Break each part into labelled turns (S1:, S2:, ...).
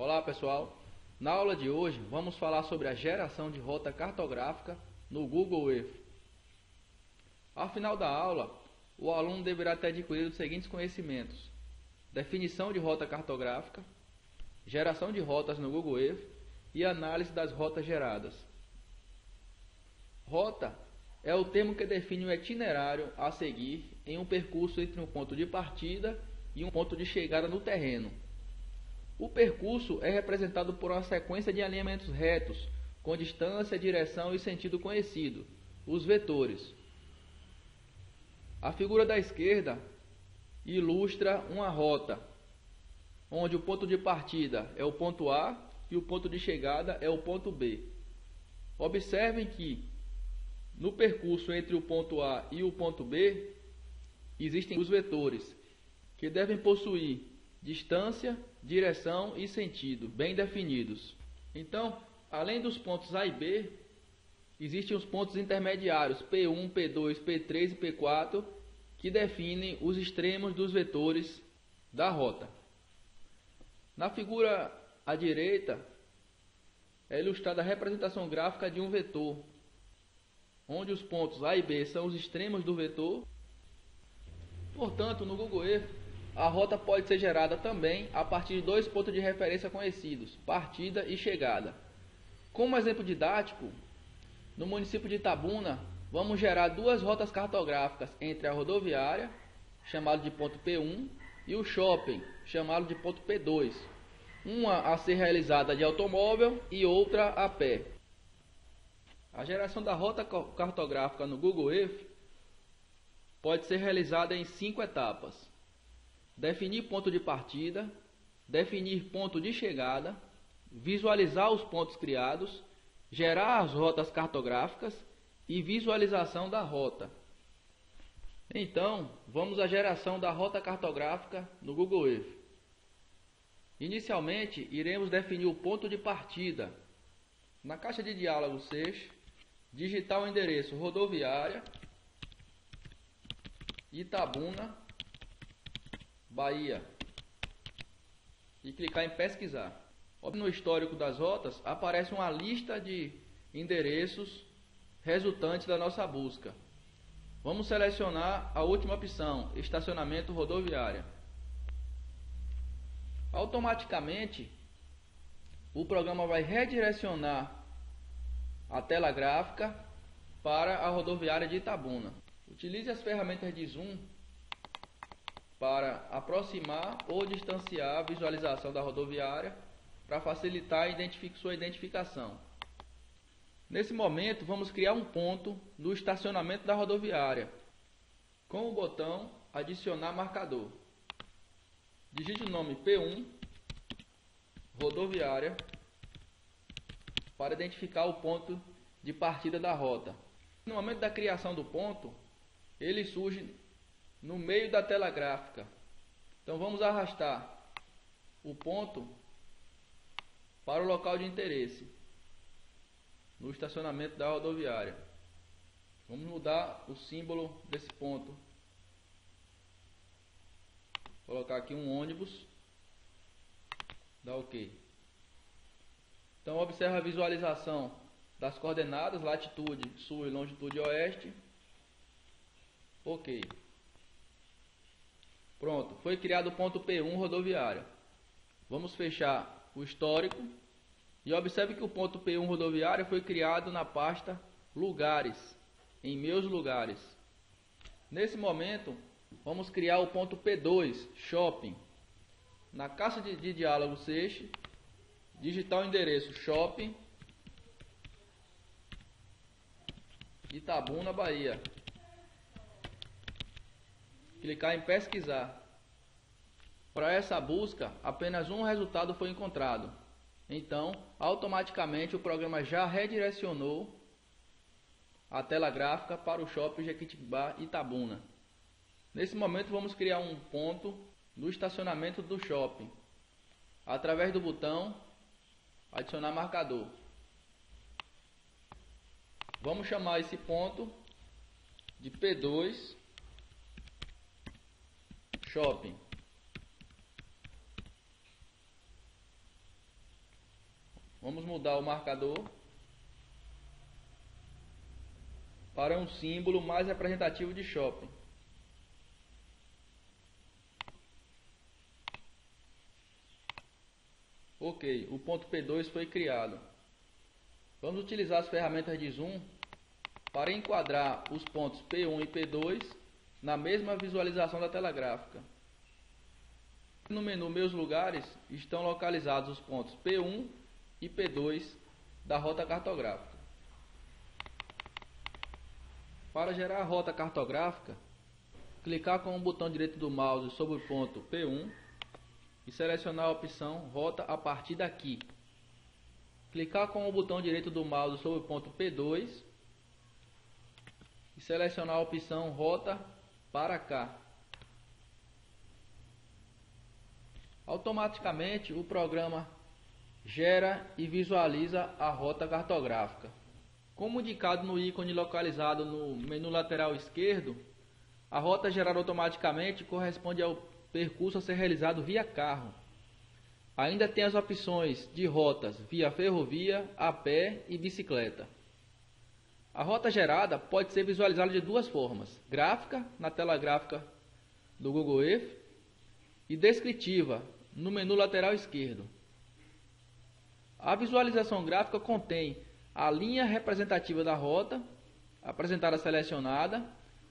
S1: Olá pessoal, na aula de hoje vamos falar sobre a geração de rota cartográfica no Google Earth. Ao final da aula, o aluno deverá ter adquirido os seguintes conhecimentos: definição de rota cartográfica, geração de rotas no Google Earth e análise das rotas geradas. Rota é o termo que define o itinerário a seguir em um percurso entre um ponto de partida e um ponto de chegada no terreno. O percurso é representado por uma sequência de alinhamentos retos, com distância, direção e sentido conhecido, os vetores. A figura da esquerda ilustra uma rota, onde o ponto de partida é o ponto A e o ponto de chegada é o ponto B. Observem que no percurso entre o ponto A e o ponto B existem os vetores, que devem possuir distância, direção e sentido bem definidos. Então, além dos pontos A e B, existem os pontos intermediários P1, P2, P3 e P4, que definem os extremos dos vetores da rota. Na figura à direita é ilustrada a representação gráfica de um vetor, onde os pontos A e B são os extremos do vetor. Portanto, no Google Earth, a rota pode ser gerada também a partir de dois pontos de referência conhecidos, partida e chegada. Como exemplo didático, no município de Itabuna, vamos gerar duas rotas cartográficas entre a rodoviária, chamado de ponto P1, e o shopping, chamado de ponto P2. Uma a ser realizada de automóvel e outra a pé. A geração da rota cartográfica no Google Earth pode ser realizada em 5 etapas: definir ponto de partida, definir ponto de chegada, visualizar os pontos criados, gerar as rotas cartográficas e visualização da rota. Então, vamos à geração da rota cartográfica no Google Earth. Inicialmente, iremos definir o ponto de partida. Na caixa de diálogo 6, digitar o endereço rodoviária, Itabuna, Bahia e clicar em pesquisar. No histórico das rotas aparece uma lista de endereços resultantes da nossa busca. Vamos selecionar a última opção, estacionamento rodoviária. Automaticamente, o programa vai redirecionar a tela gráfica para a rodoviária de Itabuna. Utilize as ferramentas de zoom para aproximar ou distanciar a visualização da rodoviária para facilitar sua identificação. Nesse momento, vamos criar um ponto no estacionamento da rodoviária com o botão adicionar marcador. Digite o nome P1 rodoviária para identificar o ponto de partida da rota. No momento da criação do ponto, ele surge no meio da tela gráfica. Então vamos arrastar o ponto para o local de interesse, no estacionamento da rodoviária. Vamos mudar o símbolo desse ponto. Vou colocar aqui um ônibus. Dá OK. Então observe a visualização das coordenadas, latitude sul e longitude oeste. OK. Pronto, foi criado o ponto P1 rodoviária. Vamos fechar o histórico e observe que o ponto P1 rodoviária foi criado na pasta Lugares, em Meus Lugares. Nesse momento, vamos criar o ponto P2 Shopping. Na caixa de diálogo 6, digitar o endereço shopping Itabuna, Bahia. Clicar em pesquisar. Para essa busca, apenas um resultado foi encontrado. Então, automaticamente o programa já redirecionou a tela gráfica para o shopping Jequitibá Itabuna. Nesse momento vamos criar um ponto no estacionamento do shopping, através do botão adicionar marcador. Vamos chamar esse ponto de P2 Shopping. mudar o marcador para um símbolo mais representativo de shopping. Ok, o ponto P2 foi criado. Vamos utilizar as ferramentas de zoom para enquadrar os pontos P1 e P2 na mesma visualização da tela gráfica. No menu Meus Lugares estão localizados os pontos P1 e P2 da rota cartográfica. Para gerar a rota cartográfica, clicar com o botão direito do mouse sobre o ponto P1 e selecionar a opção Rota a partir daqui. Clicar com o botão direito do mouse sobre o ponto P2 e selecionar a opção Rota para cá. Automaticamente o programa gera e visualiza a rota cartográfica. Como indicado no ícone localizado no menu lateral esquerdo, a rota gerada automaticamente corresponde ao percurso a ser realizado via carro. Ainda tem as opções de rotas via ferrovia, a pé e bicicleta. A rota gerada pode ser visualizada de duas formas: gráfica, na tela gráfica do Google Earth, e descritiva, no menu lateral esquerdo. A visualização gráfica contém a linha representativa da rota, apresentada selecionada,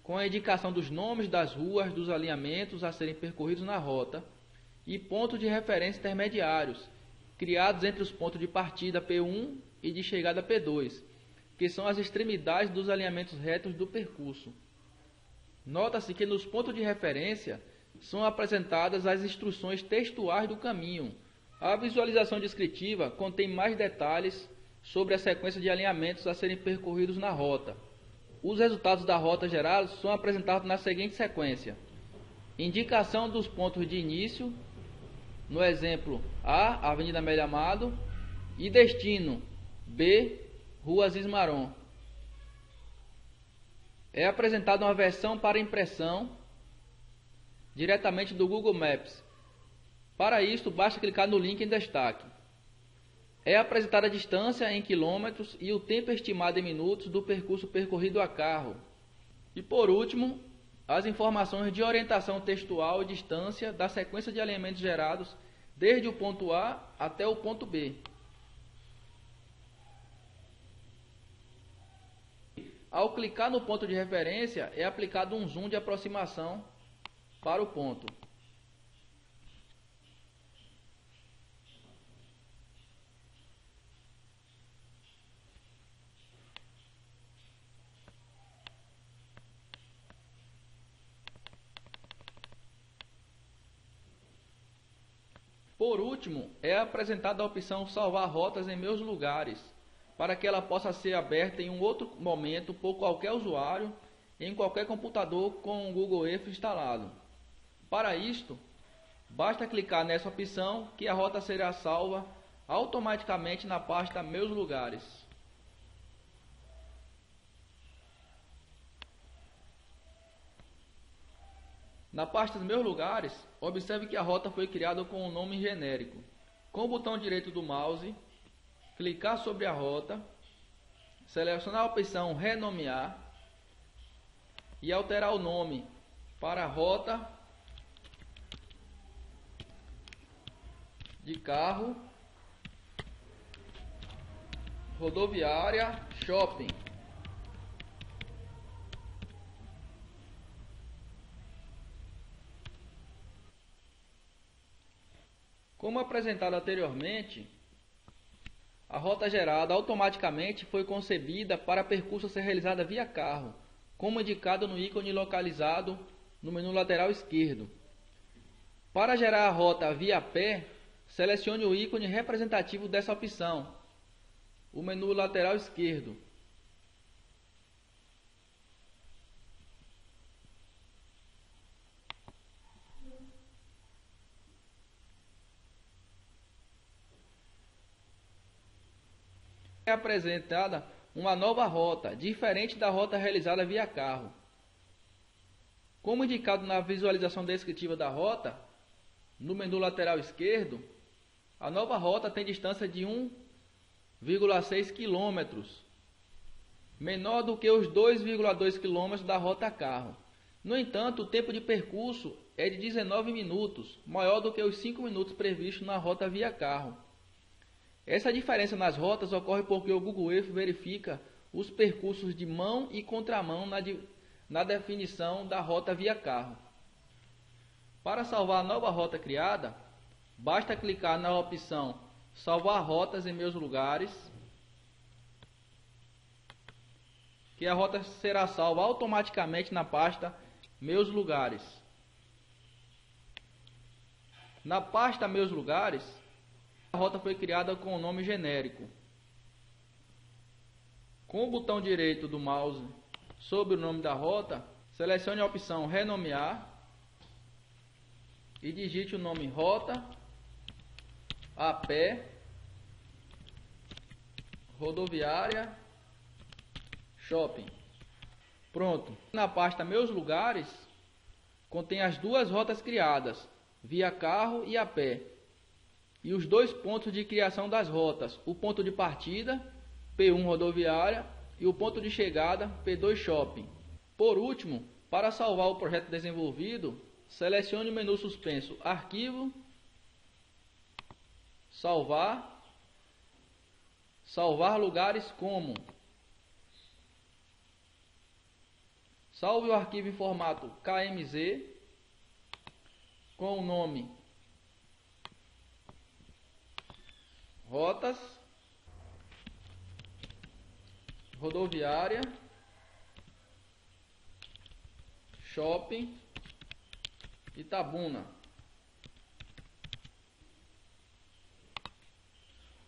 S1: com a indicação dos nomes das ruas, dos alinhamentos a serem percorridos na rota, e pontos de referência intermediários, criados entre os pontos de partida P1 e de chegada P2, que são as extremidades dos alinhamentos retos do percurso. Nota-se que nos pontos de referência são apresentadas as instruções textuais do caminho. A visualização descritiva contém mais detalhes sobre a sequência de alinhamentos a serem percorridos na rota. Os resultados da rota gerados são apresentados na seguinte sequência: indicação dos pontos de início, no exemplo A, Avenida Amélia Amado, e destino B, Rua Aziz Maron. É apresentada uma versão para impressão diretamente do Google Maps. Para isso, basta clicar no link em destaque. É apresentada a distância em quilômetros e o tempo estimado em minutos do percurso percorrido a carro. E por último, as informações de orientação textual e distância da sequência de alinhamentos gerados desde o ponto A até o ponto B. Ao clicar no ponto de referência, é aplicado um zoom de aproximação para o ponto. Por último, é apresentada a opção Salvar rotas em meus lugares, para que ela possa ser aberta em um outro momento por qualquer usuário, em qualquer computador com o Google Earth instalado. Para isto, basta clicar nessa opção que a rota será salva automaticamente na pasta Meus Lugares. Na pasta Meus Lugares, observe que a rota foi criada com um nome genérico. Com o botão direito do mouse, clicar sobre a rota, selecionar a opção Renomear e alterar o nome para Rota de Carro Rodoviária Shopping. Como apresentado anteriormente, a rota gerada automaticamente foi concebida para percurso a ser realizado via carro, como indicado no ícone localizado no menu lateral esquerdo. Para gerar a rota via pé, selecione o ícone representativo dessa opção, o menu lateral esquerdo. É apresentada uma nova rota, diferente da rota realizada via carro. Como indicado na visualização descritiva da rota, no menu lateral esquerdo, a nova rota tem distância de 1 2,6 km, menor do que os 2,2 km da rota a carro. No entanto, o tempo de percurso é de 19 minutos, maior do que os 5 minutos previstos na rota via carro. Essa diferença nas rotas ocorre porque o Google Earth verifica os percursos de mão e contramão na definição da rota via carro. Para salvar a nova rota criada, basta clicar na opção Salvar rotas em meus lugares, que a rota será salva automaticamente na pasta Meus lugares. Na pasta Meus lugares, a rota foi criada com o nome genérico. Com o botão direito do mouse sobre o nome da rota, selecione a opção Renomear e digite o nome Rota a pé, rodoviária, shopping. Pronto. Na pasta Meus lugares, contém as duas rotas criadas, via carro e a pé, e os dois pontos de criação das rotas, o ponto de partida, P1 rodoviária, e o ponto de chegada, P2 shopping. Por último, para salvar o projeto desenvolvido, selecione o menu suspenso Arquivo, Salvar, Salvar lugares como. Salve o arquivo em formato KMZ com o nome Rotas, Rodoviária, Shopping, Itabuna.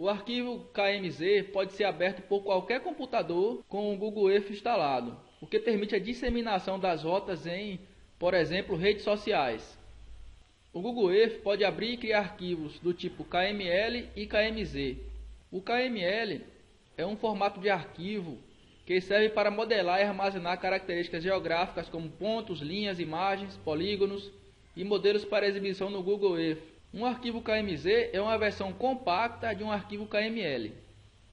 S1: O arquivo KMZ pode ser aberto por qualquer computador com o Google Earth instalado, o que permite a disseminação das rotas em, por exemplo, redes sociais. O Google Earth pode abrir e criar arquivos do tipo KML e KMZ. O KML é um formato de arquivo que serve para modelar e armazenar características geográficas como pontos, linhas, imagens, polígonos e modelos para exibição no Google Earth. Um arquivo KMZ é uma versão compacta de um arquivo KML.